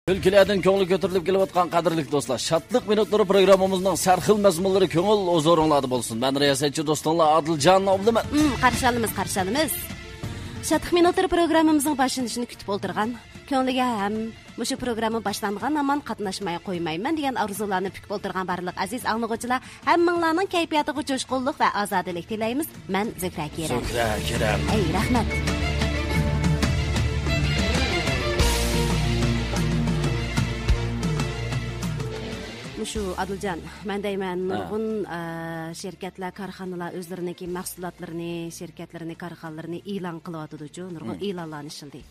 Ülkelerden köngül götürülüp kelayotgan qadrli dostlar, Şatlık Minutlari programmamızning sarxil mazmunlari ko'ngil o'zoringlarda bo'lsin. Men riyosatchi do'stinglar Adiljon Obliman. Qarşalımız. Şatlık Minutlari programmamızning başlanışını kütüp o'tirgan, ko'ngliga ham bu programma başlangan aman qatnashmay qo'ymayman degan orzularni pukib o'tirgan barliq aziz anglag'uvchilar, hammanglarning kayfiyatiga jo'shqinlik va ozodlik tilaymiz. Men Zukra Keram. Ey, rahmat. Şu Adiljon, men deyman, nurg'un şirketler, korxonalar o'zlariniki mahsulotlarini, şirketlarini, korxonalarni e'lon qilyotdi-ku, nurg'un e'lonlarni ishildi.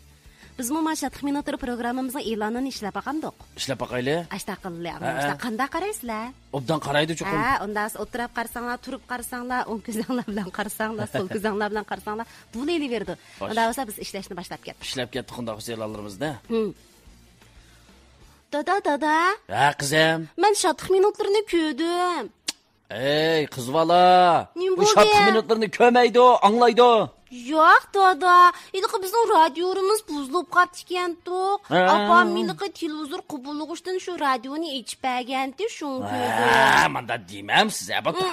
Biz bu Şatlık Minutlari programmamizning e'lonini ishlab baqandik. Ishlab baqayli? Qanday qaraysizlar? Obdan qaraydi chuqur. Undan o'tirib qarsanglar, turib qarsanglar, o'ng ko'zinglar bilan qarsanglar, so'l ko'zinglar bilan qarsanglar, bu neyliverdi. Undan bo'lsa biz ishlashni boshlab ketdik. Ishlab ketdik unda husaynlarimizda. Dada. Ha, qizim. Men Şatlık Minutlarini ko'rdim. Ey, qiz bola. Bu Şatlık Minutlarini ko'maydi, anglaydi. Yo'q, dada. Ilqi bizning radiomuz buzilib qoldi ekan-to'q. Apam milqi televizor qubulug'ishdan shu radioni ichib bergandi, shuni ko'rdim. Ha, menda demam siz, abata.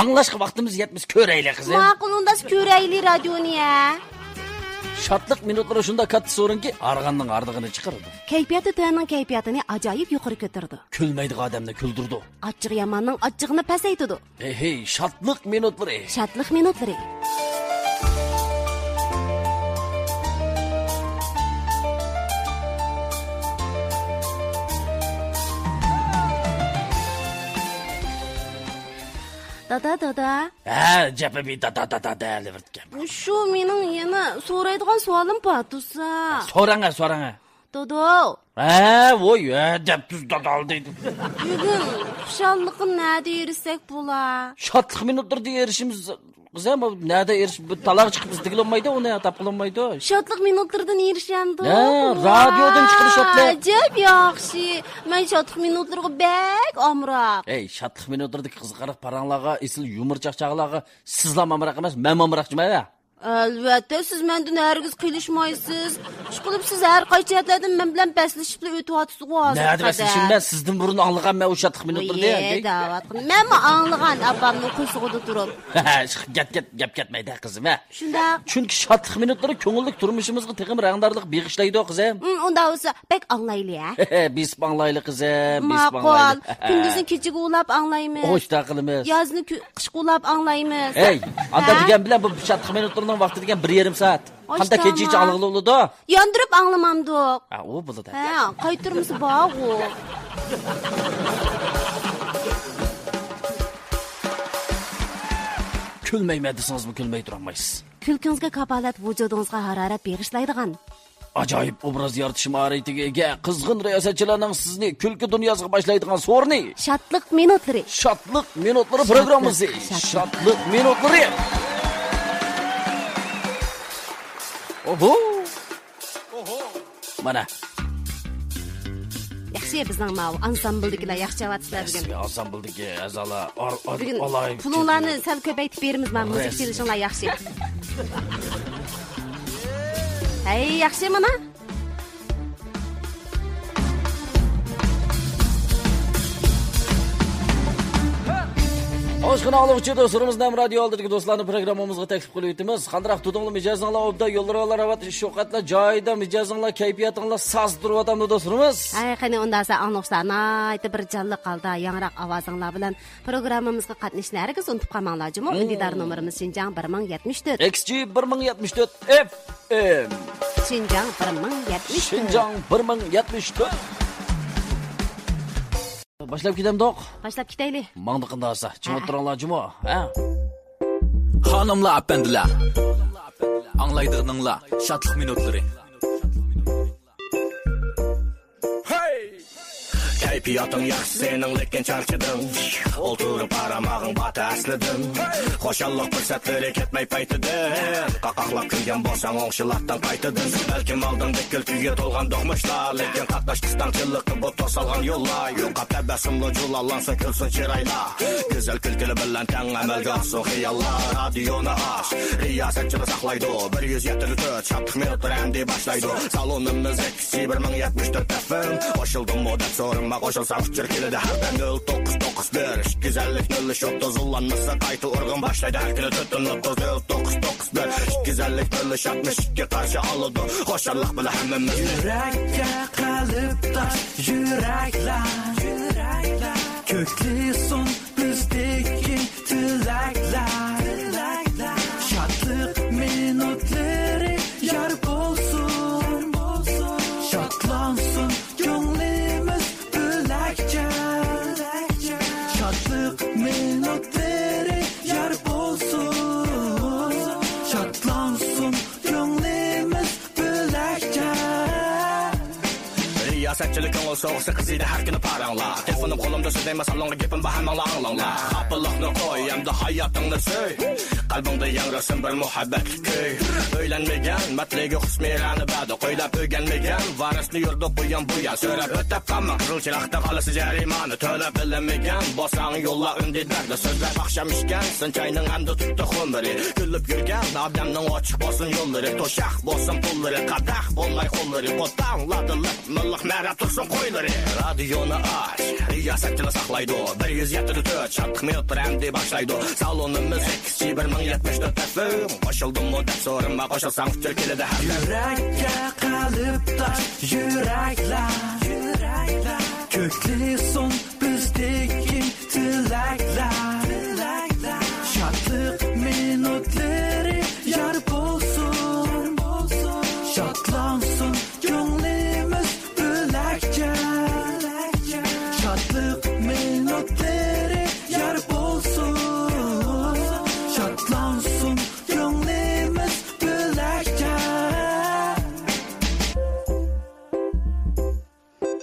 Anglashga vaqtimiz yetmas, ko'raylik qizim. Ma'qul, unda ko'raylik radioni ya. Şatlık Minutlari shunda katta so'rinki, arg'anning ardig'ini chiqardi. Kayfiyati tuyanning kayfiyatini ajoyib yuqori ko'tardi. Kulmaydigan odamni kuldirdi. Achchiq yamanning achchig'ini pasaytirdi. Hey, Şatlık Minutlari. Şatlık Minutlari. Dada. Ha, cepe bir dada delivertken. Şu mening yana so'raydigan savolim bor tursa. So'ranga. Dada. Ha, voy, deb tuz dada deydi. Bugun xushalliqni nada erishsak bo'lar? Şatlık Minutlarida erishimiz qizim, nada erish talaq chiqib izdiglolmaydi, uni topilolmaydi. Şatlık Minutlaridan erishandi. Ha, radiodan chiqarishotlar. Ajab yaxshi. Men Şatlık Minutlariga bek amroq. Ey, Şatlık Minutlaridagi qiziqariq paranglarga, esil yumor chaqchaqlarga sizlar amroq emas, men amroqchiman-a. Albatta, siz mendan hargiz qilishmaysiz. Chiqilib siz har qaychalardan men bilan baslashib o'tyapsiz hozir. Ne adresi şimdi sizden burun anlagan ben o Şatlık Minutlari deyapti. Davat qildim. Men anlagan abamning qo'shig'ida turib. Gap ketmaydi qizim, ha. Shunda. Chunki Şatlık Minutlari ko'ngillik turmushimizga tegim rangdorlik beg'ishlaydi qizim. Unda bo'lsa bek anglayli, ha. Biz anglayli qizim, biz anglayli. Kunduzni kechiga ulab anglaymiz. Ho'shta qilamiz. Yozni qishga ulab anglaymiz. Ey, anda degan bilan bu Şatlık Minutlari vaqti degan 1,5 soat. Qanday kechicha alg'ili bo'ldi? Yondirib anglamamdiq. Ha, u bo'ldi. Ha, qaytirmisi bor u. Kulmayman desangiz, kulmay turolmaysiz. Kulkingizga kapolat vujudingizga harorat bag'ishlaydigan ajoyib obraz yaratish maharatiga ega qizg'in riyosatchilarning sizni kulki dunyosiga boshlaydigan so'rni Şatlık Minutlari. Şatlık Minutlari programmasi. Şatlık Minutlari. Oho. Mana. Yaxshi bizning mau ansambldiklar yaxshi avatsizlar bugun. Ansambldagi a'zolar olay. Pullarni sal ko'paytib beramiz, men muzik kelishinglar yaxshi. Hey, yaxshi mana. Hoş geldiniz dostlarımız. Nam radyo aldırdık dostlarını programımızga taklif qilib Qandraq tudungli mijozinglar obda yo'llarlar avat shoqatlar joyida mijozinglar kayfiyatinglar saz turib dostlarimiz. Ay, qani undasa anglashlarni aytib bir jonliq holda yangroq ovozinglar bilan programmamizga qatnashishlaringiz unutib qolmanglar-jimi. Indidar nomerimiz Şinjan 1074. XG 1074 FM. Şinjan 1074. Şinjan 1074. Başlap ketamiz. Başlap ketaylik. Mangdiqinda olsa, chim o'tiringlar-jimi? Ha? Xonimlar, apandilar. Anglaydiganinglar, Şatlık Minutlari. Hey! Kayfiyatın yaxşı senin lekin charchadın. Oturup aramağın batı aslıdın. Xoşallık fırsatları ketmey paytıdın. Qaqaqlap külgen bolsan oңşılattan qaytıdın. Belkim aldın dikil kuyga tolgan doğmuşlar. Lekin qatnaşkıstan çıllıkı bu tosalgan yollar. Yo'qa tabassumlu julallansın külsün çıraylar. Güzel külkülü bilen ten amelga olsun xiyallar. Radionu aç, riyasetçini saklaydı. 174 şatlık minutlar endi başlaydı. Salonumuz eksi 1074 FM. Koşuldum o dep sorunma koşulsam çirkili de herden 0991 güzellik 0330 uzlanmışsa kaytı urgun başlaydı. Her günü tutun 0991 güzellik 0362 karşı alıdı. Hoşarlık bile hemmimiz. Yürekte kalıp taş yürekler köklü son bizdeki tilekler şatlık minutları yar bolsun şatlansın gönlümüz bülekçe şatlık minutları yar bolsun şatlansın gönlümüz bülekçe. Riyasetçilikin ol soğuksa kızıydı her günü paranla. Telefonum kolumda söyleyme salonga gipin bahamanla anlamla. Kapılıkını koy hem de hayatını söy. Kalbinde yangrasın bir muhabbetli köy. Öylenmegen metlegi husmirani badi. Koylap ögenmegen varisli yurdu buyan buyan. Söylep ötep kalma kızılçılakta kalısı jerimanı. Tölep bilinmegen bosan yolla ündidlerdi. Sözler akşam işken sınçayının andı tuttu humri. Güllüp yürgen adamның açık bolsun yolları. Toşak bolsun pulları kadah bolmay kolları. Kotanladılar mıllık merap tursun koyları. Radyonu aç, riyasetçini saklaydı. 174 şatlık minutlar endi başlaydı. Salonumuz eksi 1074 FM. Koşuldum mu dep sorunma koşulsam çirkili de her. Yürekte kalıp taş yürekler köklü son bizdeki tilekler şatlık minutları yar bolsun şatlansın gönlümüz bülekçe şatlık minutları yar bolsun şatlansın gönlümüz bülekçe.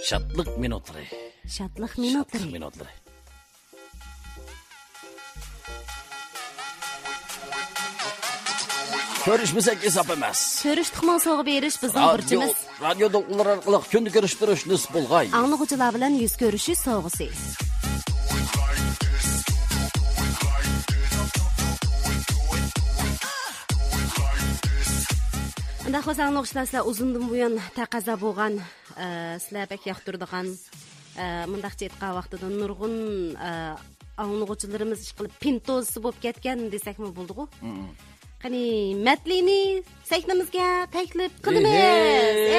Şatlık minutları. Şatlık minutları. Şatlık minutları. Görüşmesek hesap emas. Görüştükmen soğuk beriş bizning burchimiz. Radio doklar arqali kunni görüştirish nisb bo'lg'ay. Anlıqçılar bilan yüz görüşü soğusi. Unda xo'sh anlıqçılar uzundan buyon taqaza bo'lgan, sizlar bek yoqtirdigan mundaqcha aytgan vaqtida nurg'un anlıqçılarımız ish qilib pintoz bo'lib ketgan desakmi bo'ldi-ku? Qani matlini sahnamizga taklif qilamiz.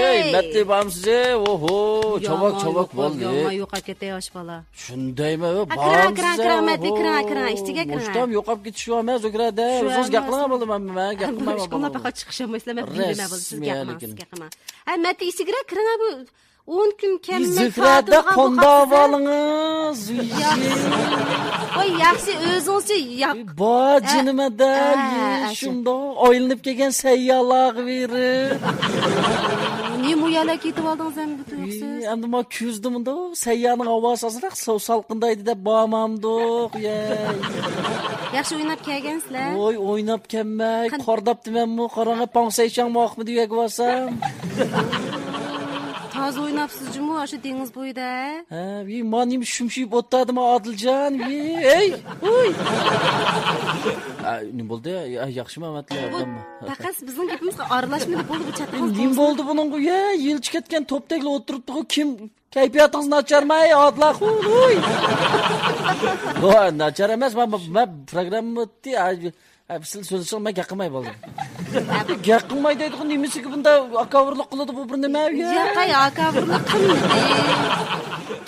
Ey, matli bormisiz? Oho, chavak bo'ldi. Yo'q, yo'qolib ketdi yosh bola. Shundaymi? Kira, matli kira, ishtiga kira. Mushtam yo'qolib ketishi emas, o'kirada. O'zingiz gapirma bo'laman, men gapirmayman. Ishqilab faqat chiqish olmaysizlar, men bilmayman bo'ldi, siz gapirma. Ha, matli ishtiga kira bu 10 kun kelmay Zifrada qondoq oling'iz. Voy, yaxshi o'zingizcha yo'q. Bojinimada shunda oylinib kelgan sayyohlar verib. Ne muyala ketib oldingiz ham bu tuyuqsiz? Endi men kuzdimda sayyohning ovozi azroq salqindaydi deb bormamdiq. Yaxshi o'ynab kelgansizlar. Voy, o'ynab kelmay, qordabdimanmi, qorong'i pangsaychang moqmi deb bo'lsam. Toza o'ynabsiz-jimi o'sha dengiz bo'yida? Ha, menim shumshib o'tadimi Odiljon? Ey, uy. Ne bo'ldi? Yaxshimi amatlar? Faqat bizning gapimizga aralashmadi bo'ldi bu chatdan. Nim bo'ldi buning ya? Yilchi ketgan topdaglar o'tiribdi-ku, kim kayfiyatingizni nacharmay, Odillar. Uy. Voy, nachar emas, men programma o'tdi. Siz so'zlashmay gaqimay bo'ldim. Gaqimay deydigan nimasi ki bunda akavrlik qiladi bu bir nima ya? Yo'q, akavrlik qilmadi.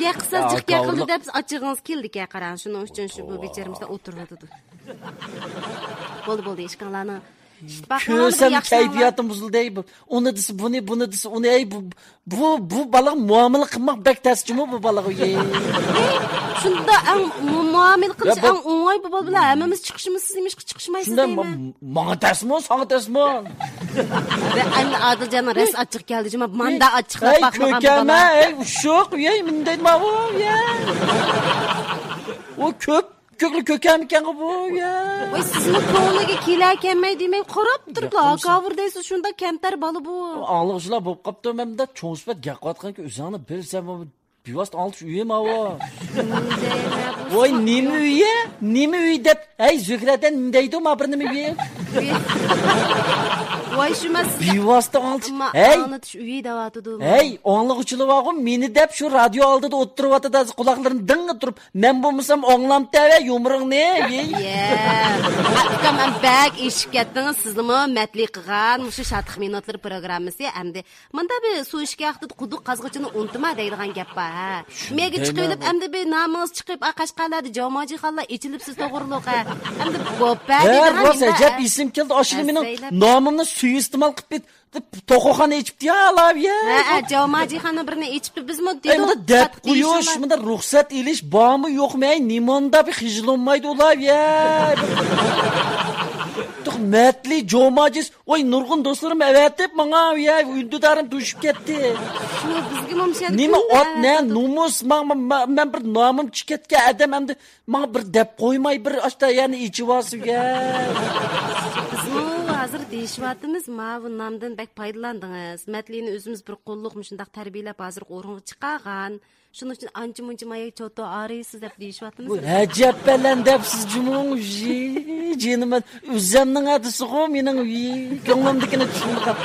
Gaqsiz jiqqa qildi deb ochig'ingiz keldik ya, qarang, shuning uchun shu bu becharimizda o'tirdi. Bo'ldi, ishqonlarni Kösem kayfiyatim bozuldu ey bu. Onu dese bunu dese onu ey bu balık muamele kılmak bek tersçi mi bu balık ey? Shunda muamele qilish ang o'ng'ay bo'lib bilan hammamiz chiqishimiz siz emish chiqishmaysiz Shunda deyman. menga tersmi, sana tersmi? Endi Adiljon res ochiq keldi, jima manda ochiqlab bakmagan Kökeme, ey uşuq, ey menday nima bu ya? O köklü kökem ekan bu ya. Voy sizni ko'ngliga kelarkanmay demay qarab turiblar. Akavur deysiz shunda kamtar bola bu. Anlıqçılar bo'lib qopdi, menda cho'ng'spat gaqatganki o'zingni bilsam bivast alış uyim hava. Voy nima uyi? Nima uy deb, ey Zühradan deydi ma bir nima uyi? Voy shumas. Bivast alış. Ey, anlatish uyi deyotdi. Ey, anlıqçılar vaqim meni deb shu radio oldida o'tirib da quloqlarini dinga turib, men bo'lmasam o'nglam tava yumruqni. Akam bak eshib ketdingiz sizmi matli qilgan shu shatih minutlar programmasi endi menda bir suv ishga vaqtida quduq qazg'ichini unutma deydigan gap bor. Mega chiqib endi bir namoz chiqib Qashqarlarda jamoaji xallar ichilibsiz to'g'riliq. Endi bo'pa deydigan. Rosa jab isim keldi, oshili mening nomimni suiiste'mol qilib to'qoxona ichibdi ya alab ya. Jamoaji xona birini ichibdi bizmi dedi. Bunda deb qo'yish, bunda ruxsat elish bormi yo'qmi? Nimonda bir xijilolmaydi ular ya. Matli jomajis, oy nurg'un do'stlarim avatib menga ya uydudarim tushib ketdi. Shu bizga momshal. Nima ot ne numus men bir nomim chiqatga adam endi menga bir deb qo'ymay bir ashta yani ichivasiz ya. Bizmi hozir deyishyapmiz, bu nomdan bak foydalandingiz. Matlini o'zimiz bir qo'lliqmi shundaq tarbiyalab hozir o'ringa chiqargan. Shuning uchun ancha-muncha mayga choto araysiz deb deyishyapmiz. Ajab bilan deb siz jumong jinim o'zimning adisi ku mening ko'nglimdagini tushundim.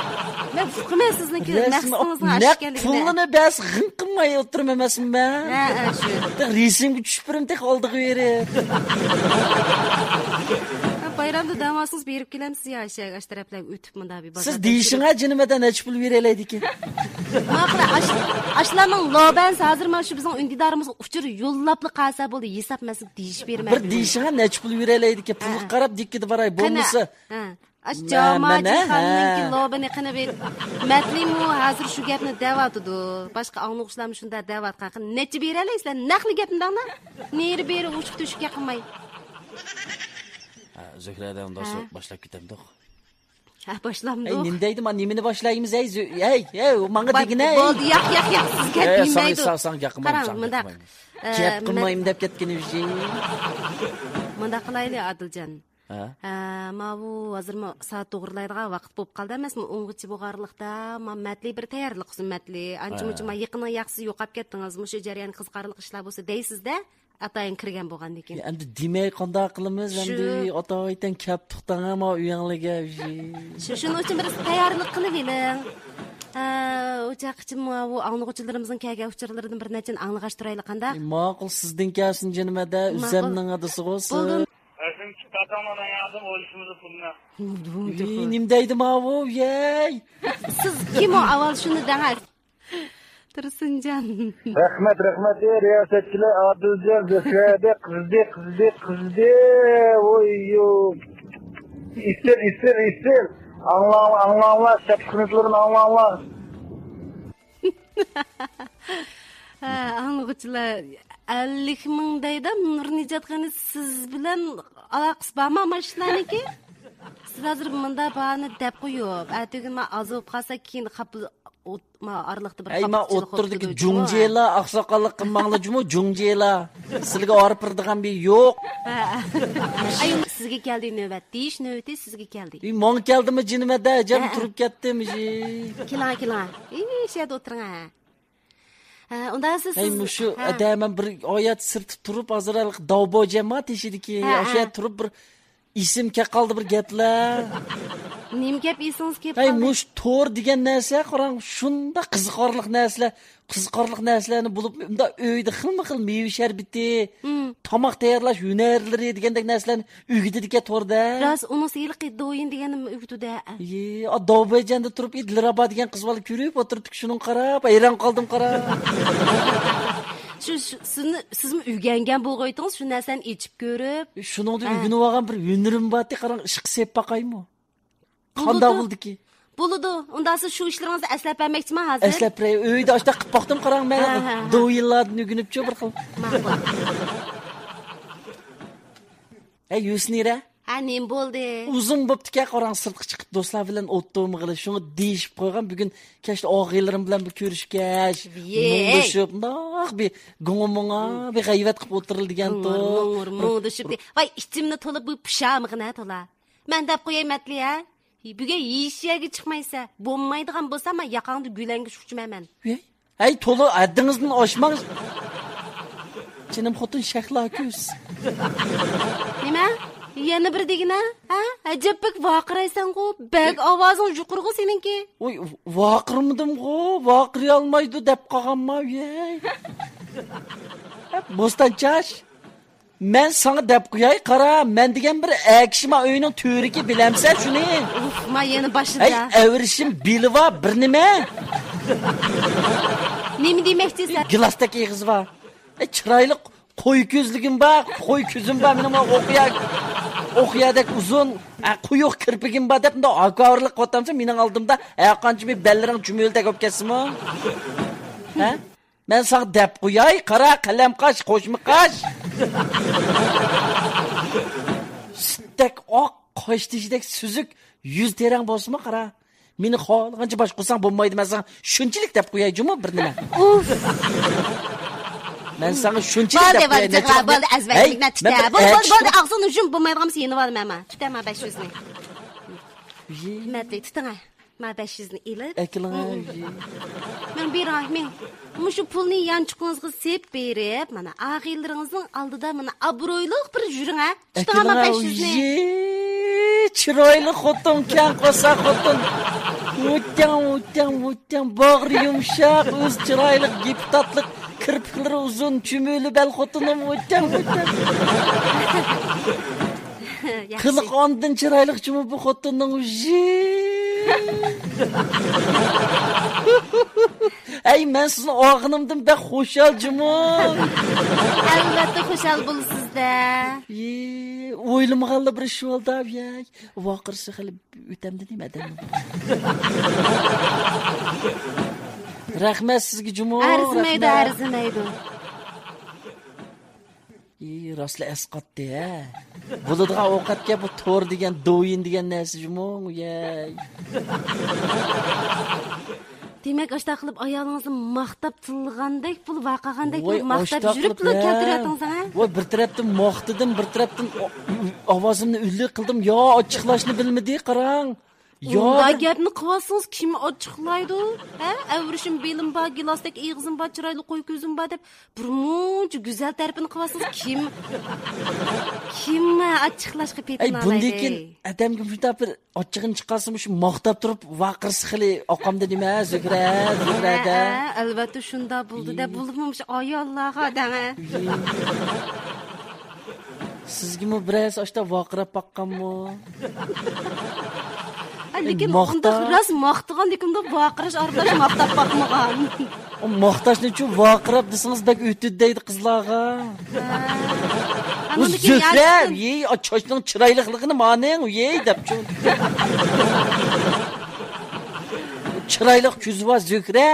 Men qilmay sizniki maqsadingizni ashkanligini. Pulni bas g'in qilmay o'tirma emasmi men? Shu. Resimga tushib birim tek oldiga berib. Bayramda damasınız berib kelamiz ya aş taraflarga o'tib munda bir bozor. Siz deyishingga jinimadan nech pul beraylik-ki? Maqla ashlarning loban hozir mana shu bizning undidarimizga uchur yo'llabli qasa bo'ldi, hisob masib deyish bermaydi. Bir deyishingga nech pul beraylik-ki? Pulga qarab dikkidi baray bo'lmasa. Ash jamoaji xonninki lobani qana ber. Matlimu hozir shu gapni da'vatdi. Boshqa anglug'ishlarmi shunda da'vat qilgan. Necha beralaysizlar? Naqli gapni neri beri ushib tushga qilmay. Zühradan ondan sonra başlap ketemdi. Başlamdı. Ey nindeydi man nimini başlayımız ey manga degine. Bo'ldi, yo'q, siz gap bilmaydi. San yaqinman. Qarang, mundaq. Gap qilmayim deb ketgan edi. Mundaq qilaylik Adiljon. Ma bu hozir soat to'g'rilaydigan vaqt bo'lib qoldi emasmi? O'ng'ichi bo'lganlikda matli bir tayyorlik xizmatli. Ancha-muncha yaqinni yaxshi yo'qab ketdingiz. Mushu jarayon qiziqarli ishlar bo'lsa deysiz-da. Atayin kirgan bo'lgandan keyin. Endi demay qanday qilamiz? Endi ota-oydan kap tuqdan ama uyanglarga. Shuning uchun bir tayyorlik qilib eling. O'chaqchim bu anglag'uchilarimizning kelgan uchurlaridan bir nechani anglag'ashtiraylik qanday? Ma'qul sizning kelsin jinimada o'zimning adisi bo'lsin. Efendim çıkartamadan yardım oluşumuzu puluna. Nimdeydi ma bu yey? Siz kim o avval shuni dang. Tursunjon. Rahmat riyosetchilar Adiljon Zöhrada qizdi. Oy yo. İstir. Anlamlar şapkınızların anlamlar. Anlıqçılar 50 mingdayda Nurnijatxoni siz bilan aloqasi bormi mashlaniki? Siz hozir bunda bani deb qo'yib, atigi men azib qolsa keyin xapil araliqda bir xapil. Ey, men o'tirdiki jungjela, oqsoqollik qilmanglar jumu jungjela. Sizga orib birdigan bir yo'q. Ay, sizga keldi navbat. Deyish navbati sizga keldi. Men keldimi jinimada, jam turib ketdimi? Keling. Shada o'tiring. Unda siz mushu adamman bir oyat sirtib turib hozirlik davbo jamoat ishidiki o'sha turib bir isimga qoldi bir gaplar. Nim gap esingiz kelib qoldi? Mush to'r degan narsa qarang shunda qiziqarli narsalarni bo'lib unda uyda xilma-xil meva sharbati, tomoq tayyorlash hunarlari degandek narsalarni o'g'itadigan to'rda. Ras uni siyliqi do'yin deganim o'g'itida. Davbojanda turib Dilrabo degan qiz bola ko'rib o'tirdik, shuni qarab hayron qoldim qarab. Sizmi uygangan bo'lg'oydingiz, shu narsani ichib ko'rib. Shuningda uygunib olgan bir hunarim bordi, qarang ishq sep baqaymi? Qanday bo'ldiki? Bo'ladi. Unda siz shu ishlaringizni eslab bermoqchiman hozir. Eslab beray. Uyda ashta qilib boqdim, qarang men. Do'yillarni ugunibchi bir xil. Ey, Yusnira. Ha, nim bo'ldi? Uzun bo'pti-ka, qarang sirtqa chiqib do'stlar bilan o'tdimi qilib, shuni deyishib qo'ygan. Bugun kechda og'aylarim bilan bir ko'rishgach, mung'ishib, naq bir go'monga, bir g'ayvat qilib o'tirilgan to. Mung'ishib. Voy, ichimni to'lib bu pishamig'ina to'la. Men deb qo'yaymatli ha? Bugun yeyishga chiqmaysa, bo'lmaydigan bo'lsa, men yaqangda gulanga shuqchimayman. Ey, to'la addingizdan oshmang. Jinim xotin shakla ko'z. Nima? Yana bir degina? Ha? Ajabbak vaqiraysan-ku. Bak ovozing yuqurg'i seninki. Oy, vaqirmidim-ku. Vaqiri olmaydi deb qolganman, ey. Bostanchash. Men sana deb qo'yay, qara, men degan bir akishma uyning to'riki bilamsan shuni. Uf, men yana boshida. Ey, avrishim bilva bir nima? Nima demoqchisan? Glasdagi qiz va. Ey, chiroyli qo'y ko'zligim bor, qo'y ko'zim bor, mening o'qiyadak uzun, quyuq kirpigim bor deb unda akavrlik qo'tamsa, mening oldimda qancha bir bellaring jumildek bo'lib ketsinmi? Ha? Men sana deb qo'yay, qara, qalam qash, qo'shmi qash. Sitdak oq, qo'shdidek suzuk, yuz terang bo'lsinmi, qara. Meni xohlagancha bosh qilsang bo'lmaydi, men sana shunchalik deb qo'yay, juma bir nima. Uf. Men sana shunchalik deb qo'yay. Bo'ldi, azvatlikni tutdi. Bo'ldi, og'zing uchun bo'lmaydigan seni olmayman men. Tutaman 500 ni. Hurmatli, tuting. Men 500 ni ilib. Men berayman. Mushu pulni yanchiqingizga sep berib, mana og'aylaringizning oldida mana obro'yli bir yuring ha. Tuting 500 ni. Chiroyli xotin kan qo'sa xotin. O'tgan, bag'ri yumshoq, o'z chiroyli, giptatlik, kirpiklari uzun, chumuli bel xotinim o'tgan. Qiliq ondan chiroyli chumi bu xotinning Ey, men sizni og'inimdan bek xushal jumon. Albatta xushal bo'lsizda. O'ylamag'anlar bir ish bo'ldi, ey. Voqirsi qilib o'tamdi nimadan? Rahmat sizga jumon. Arzimaydi. Rostla asqatdi, ha. Bo'ladigan ovqatga bu to'r degan, do'yin degan narsa jumon, ey. Demak, ashta qilib ayolingizni maqtab tilgandek, pul vaqagandek maqtab yurib pul keltiryapsiz, ha? Voy, bir tarafdan maqtadim, bir tarafdan ovozimni ulli qildim. Yo, ochiqlashni bilmadi, qarang. Yo, gapni qilsangiz kim ochiqlaydi? Ha? Avrishim belim bor, gilosdek ig'zim bor, chiroyli qo'y ko'zim bor deb burmuncha go'zal tarafini qilsangiz kim ochiqlashga petina oladi? Bundan adamga shunday bir ochiqini chiqarsa, shu maqtab turib vaqirsi xili oqamda nima, zugrada. Albatta shunda bo'ldi deb bo'libmish ayollarga dana. Sizga biroz ashta vaqirab baqqanmi? Lekin unda ras maqtagan dekimda vaqirash aralash maqtab baqmagan. O maqtashni uchun vaqirab desangiz bak o'tdi deydi qizlarga. O'zlab, yey, chochning chiroyliligini maning, yey debchi. Chiroyli ko'zi va zukra.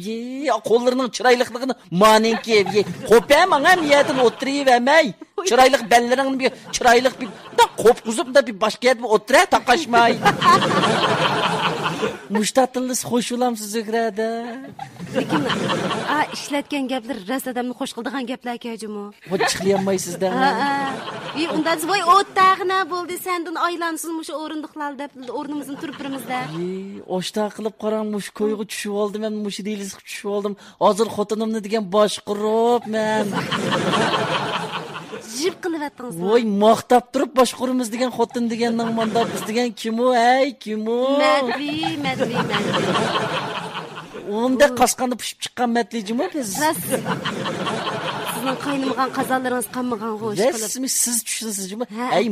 Yey, qo'llarining chiroyliligini maninki, yey. Qo'pam menga yerdan o'tirib-amay. Chiroyli bellaringni bir chiroyli bir qo'pquzib da bir boshqa yerga o'tira taqashmay. Mushtatilsiz xush bo'lamsiz Zukrada. Lekin ishlatgan gaplar ras odamni xush qildigan gaplar ekan-ku. Voy chiqlayolmaysizda. Unda voy o'tag'ina bo'ldi sendan aylansiz mushu o'rindiqlar deb o'rnimizdan turib turimizda. Oshta qilib qarang, mush ko'yga tushib oldim, men mush deyilsiz tushib oldim. Hozir xotinimni degan bosh qurib men. Jib qilyaptıngiz. Voy, maqtab turib boshqurimiz degan xotin deganning manda biz degan kim u? Ey, kim u? Madli. Unda qasqanda pishib chiqqan matlijimi biz? Sizning qaynimgan qazonlaringiz qanmagan qo'sh qilib. Rasmi siz tushsinsizmi? Ey,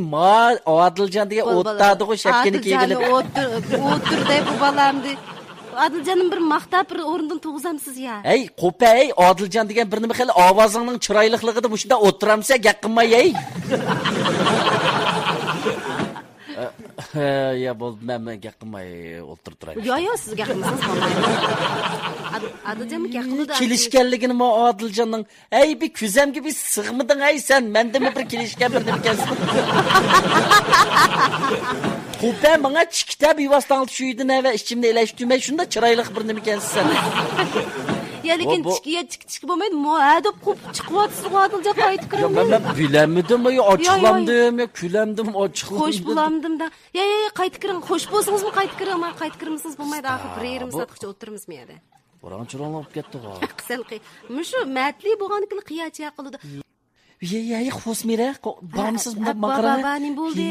Odiljon degan o'tadi-ku shapkani kiyib olib. O'tirday bu balamdi. Odiljonim bir maqtab bir o'rindan to'g'izamsiz ya. Ey, qo'pa, ey, Odiljon degan bir nima xil ovozingning chiroyliligida shunda o'tiramsa, gaqinmay, ey. Ya bo'ldi, men gap qilmay o'tirib turay. Yo, siz gap qilmasangiz bo'lmaydi. Adiljon gap qildi. Kelishganligini mo Adiljonning, "Ey bir kuzamga bir sig'miding ay sen, mendami bir kelishgan bir nima ekansan?" Xo'p, menga chiqta bevositang tushuydi va ichimda elashtirmay shunda chiroyli bir nima ekansan sen. Ya lekin chiqib bo'lmaydi. Mo deb qop chiqyapsiz, Adiljon qaytib Ya kiraman. men bilamdim, yo ochiqlandim, yo kulandim, ochiqlandim. Xo'sh bo'lamdim da. Ya, qaytib kiring. Xo'sh bo'lsangizmi qaytib kiraman. Qaytib kirmasangiz bo'lmaydi. Axir bir yerim soatgacha o'tiramiz bu yerda. Boran chiroqlab ketdi g'o. Qisal mushu matli bo'lganiga qiyacha qildi. Ya, xosmira, bormisiz bunda maqara? Baba, nim bo'ldi?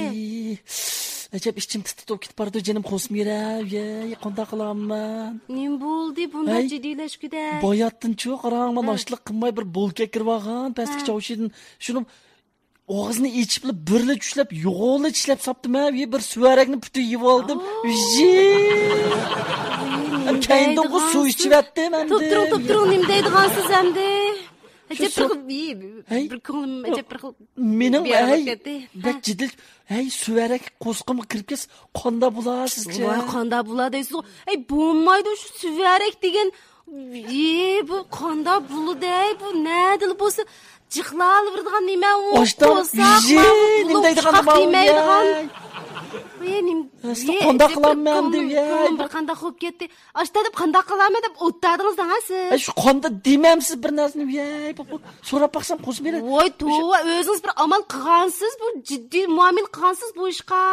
Acaba ichim titib ketib bordi, jinim xosmira. Ya, qanday qilaman? Nim bo'ldi? Bunda jiddiylashgida. Boyatdin-chu, qarangman, ochliq qilmay bir bolka kirib olgan, pastga chavshidin. Shuni og'zini ichib birli tushlab, yo'g'oli tishlab sapdim-a, bir suvarakni puti yeb oldim. Keyin u suv ichibdi menda. To'p-to'p nim deydigansiz endi. Bir ko'nglim bir mening bak jiddil suvarak qo'sqimga kirib kes qonda bo'lasizcha. Voy qonda bo'ladi deysiz. Bo'lmaydi shu suvarak degan. Bu qonda bo'ladi, bu nadil bo'lsa jiqlab birdigan nima u qo'sa. Nim deydigan qanda qilaman deb bir qanda xo'p ketdi. Ashta deb qanda qilaman deb o'tdadingiz degasiz. Shu qanda demamsiz bir narsani so'rab baqsam qo'shmaydi. Voy to'va o'zingiz bir amal qilgansiz, bu jiddiy muomil qilgansiz bu ishqa.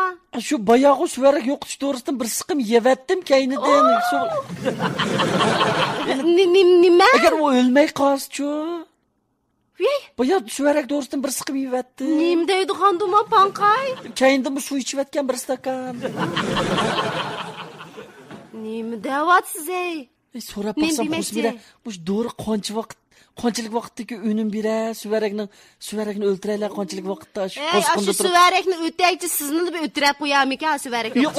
Shu bayog'i suvarak yo'qitish to'g'risidan bir siqim yevatdim kaynidan. Nima? Agar u o'lmay qolsa-chu. Baya suvarak to'g'risidan bir siqim yevatdi. Nim deydigandim panqay? Kayindan suv ichib bir stakan. Nima deyapsiz ey? So'rab baqsam qo'shmira, bu dori qanchalik vaqtdagi unum bera, suvarakni o'ltiraylar qanchalik vaqtda shu qo'sqinda turib. Suvarakni o'taychi sizni deb o'tirib qo'yamikan suvarakni. Yo'q,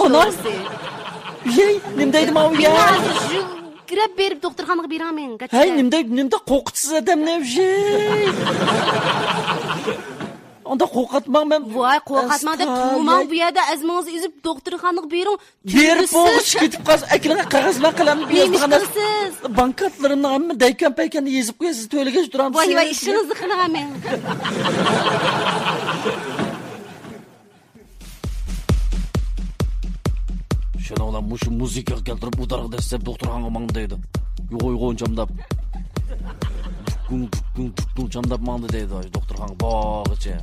nima deydi men ya? Kirib berib doktorxonaga beramen. Hay, nimda qo'rqitsiz odamni o'sha. Onda qo'rqatmang men. Voy, qo'rqatmang deb turmang bu yerda azmingizni ezib doktorxonaga bering. Berib bo'g'ish ketib qolsa, akilga qog'ozlar qilaman berasiz. Bankotlarimni hamma daykan-paykanni yezib qo'yasiz, to'laga turamiz. Voy, ishingizni qilaman. Şuna olan muşu müzik keltirib o'tarib desem doktorxonaga mang deydi. Yo'g'on jamdab. Tukun jamdab mangdi deydi doktorxonaga bog'icha.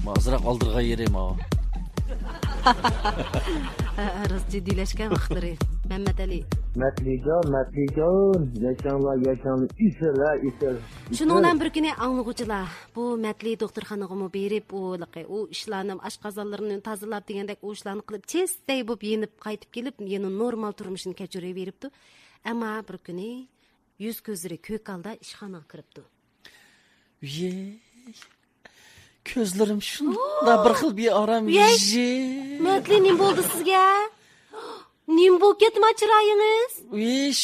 Mazrak aldırğa yerim ha. Araz jiddiylashgan vaqtlari. Mehmet Ali. Matlijon, yaşanlar, isir. Shuningdan bir kuni anglag'uvchilar bu matli doktorxonaga berib, u ishlarni oshqozonlarini tozalab degandek u ishlarni qilib, chestay bo'lib yenib qaytib kelib, yana normal turmushini kechiraveribdi. Ammo bir kuni yuz ko'zlari ko'k holda ishxonaga kiribdi. Ko'zlarim shunda bir xil beoram. Matli nim bo'ldi sizga? Nim bo'lib ketma chiroyingiz?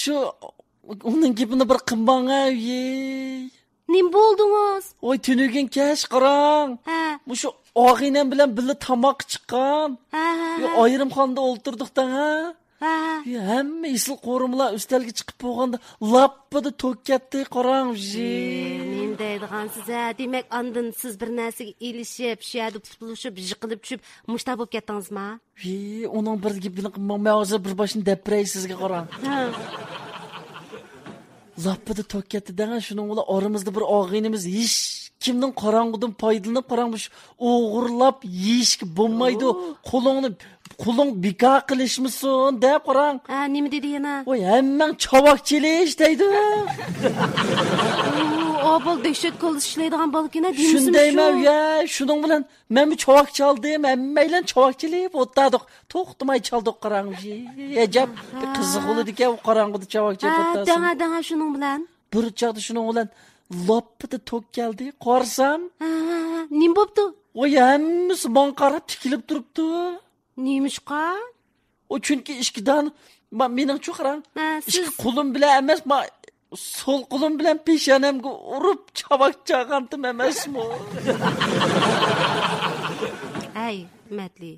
Shu uning gapini bir qilmang. Nim bo'ldingiz? Oy, tunugun kash qarang. Shu og'inam bilan birga tomoq chiqqan. Ayrimxonada o'ltirdik-da, hamma isil qo'rimlar ustalga chiqib bo'lganda lappida to'k ketdi, qarang. Nim deydigansiz, demak andin siz bir narsaga ilishib, shu yerda tutulishib, yiqilib tushib, mushta bo'lib ketdingizmi? Uning bir gapini qilmang, men hozir bir boshini dapray sizga qarang. Lappida to'k ketdi degan, shuning bilan oramizda bir og'inimiz hech kimning qorong'idan foydalanib qarangmish, o'g'irlab yeyishga bo'lmaydi. Qo'ling bika qilishmisin deb qarang. Nima dedi yana? Voy, hammang chavakchilish deydi. Obol dehshat qilish ishlaydigan balkina deymisiz? Shundayman, shuning bilan men bu chavak chaldim, hammaylar chavakchilib o'tadiq. To'xtamay chaldik, qarang. Ajab qiziq bo'ladi-ku, qorong'ida chavak chalib o'tasiz. Danga shuning bilan. Bir chaqda shuning bilan loppida to'k keldi. Qarsam, nim bo'pti? Voy, hammasi menga qarab tikilib turibdi. Nemishqa? O chunki ishkidan meningcha qarang. Ikki qo'lim bilan emas, sol qo'lim bilan peshonamga urib chavak chaqandim emasmi? Hey, hürmetli.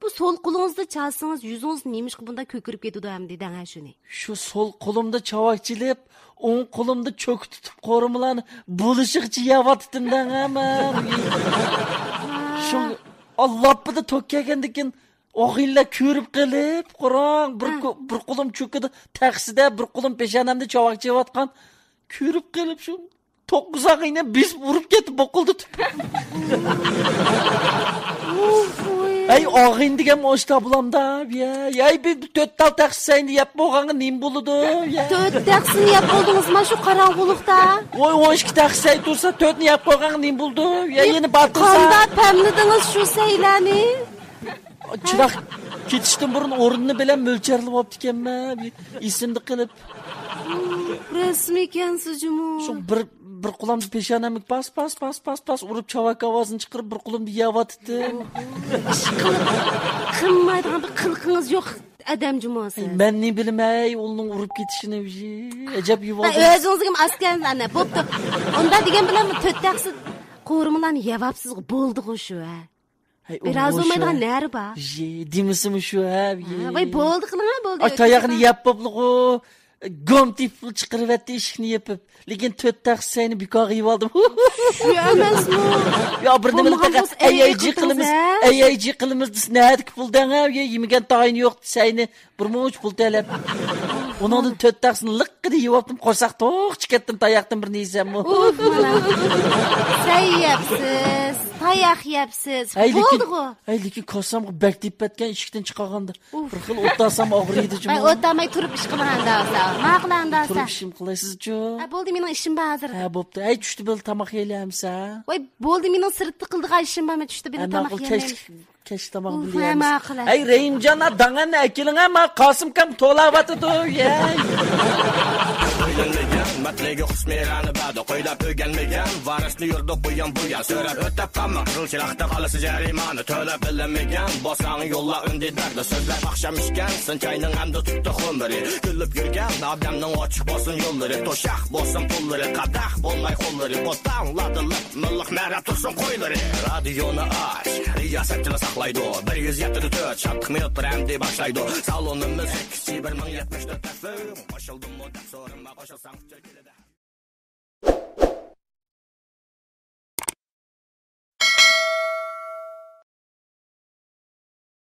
Bu sol qo'lingizda chalsangiz yuzingiz nemishqa bunda ko'kirib ketadi ham deding ha shuni. Shu sol qo'limda chavakchilib, o'ng qo'limda cho'k tutib qo'rimlarni bo'lishiqchi yavatdim-dan ama. Shu Allohbida tokkagandikin o'g'illar ko'rib qilib, Qur'on bir qo'lim cho'kida taxsida, bir qo'lim peshonamda chavakchi yavatgan ko'rib qilib shu 9 og'ingni biz urib ketib boqildi. Ay og'ing degan moshta bulamda ya. Ay bir 4 tal taxsayni yap bo'lganga nim bo'ladi ya. 4 taxsini yap bo'ldingizmi shu qorong'ulikda? Voy 12 taxsay tursa 4ni yap qo'yganga nim bo'ldi. Ya yeni batırsa. Qanda pamladingiz shu saylani? Chiroq ketishdan burun o'rinni bilan mo'lcharlab olibdi ekanman. Esimni qilib. Rasmiy ekansiz jumu. Shu bir qo'limni peshonamga pas urib chavak ovozini chiqarib bir qo'limni yavatdim. Qilmaydigan bir qilqingiz yo'q adam jumosi. Men ne bilmay, uning urib ketishini ajab yuvoldim. O'zingizga ham askanlarni bo'pti. Unda degan bilan 4 taxsi qo'rimlarni yavapsiz bo'ldi-ku shu ha. Biraz olmaydigan nari bor. Demisimi shu ha. Voy bo'ldi qiling bo'ldi. Oytayog'ini yap bo'pligu. Gom tipli chiqaribdi eshikni yepib. Lekin 4 taxsayni bikoga yivoldim. Shu emasmi? Yo bir nima AIG qilimiz desnadi puldan ha, yemagan tayin yo'q sayni 1 pul talab. Ondan 4 taxsini liqqida yeyaptim, qo'rsaq to'q chiqatdim, tayoqdan bir neysammi. Sayyapsiz, tayoq yapsiz. Bo'ldi-ku. Lekin qo'rsamga bak deb ketgan eshikdan chiqaganda bir xil o'tasam og'riydi juma. O'tamay turib ish qilganda o'sa. Maqlanda o'sa. Turib ishim qilaysiz-ku. Bo'ldi, mening ishim bor hozir. Ha, bo'pti. Tushdi bil tamoq yeylamsa. Voy, bo'ldi, mening sirtda qildigan ishim bor, tushdi bil tamoq yeyman. Kesh tamam bilamiz. Ay Reyimcan dangan akiling ama Qosim kam to'lavatdi ya. Matliga husmirani ba'da qo'ylab o'rganmagan varasni yurdi qo'ygan bu ya so'rab o'tab qamma qilchiroqda qolasi jarimani to'lab bilmagan bosang yo'lla undidardi so'zlar baxshamishgan sinchayning hamda tutdi xumri kulib yurgan odamning ochiq bo'lsin yo'llari to'shaq bo'lsin pullari qadah bo'lmay qo'llari botanladilib milq mara tursin qo'ylari radioni och riyosatchini saqlaydi 174 sharq minutlar hamda boshlaydi salonimiz 1074 FM qo'shildim deb so'rama qo'shilsam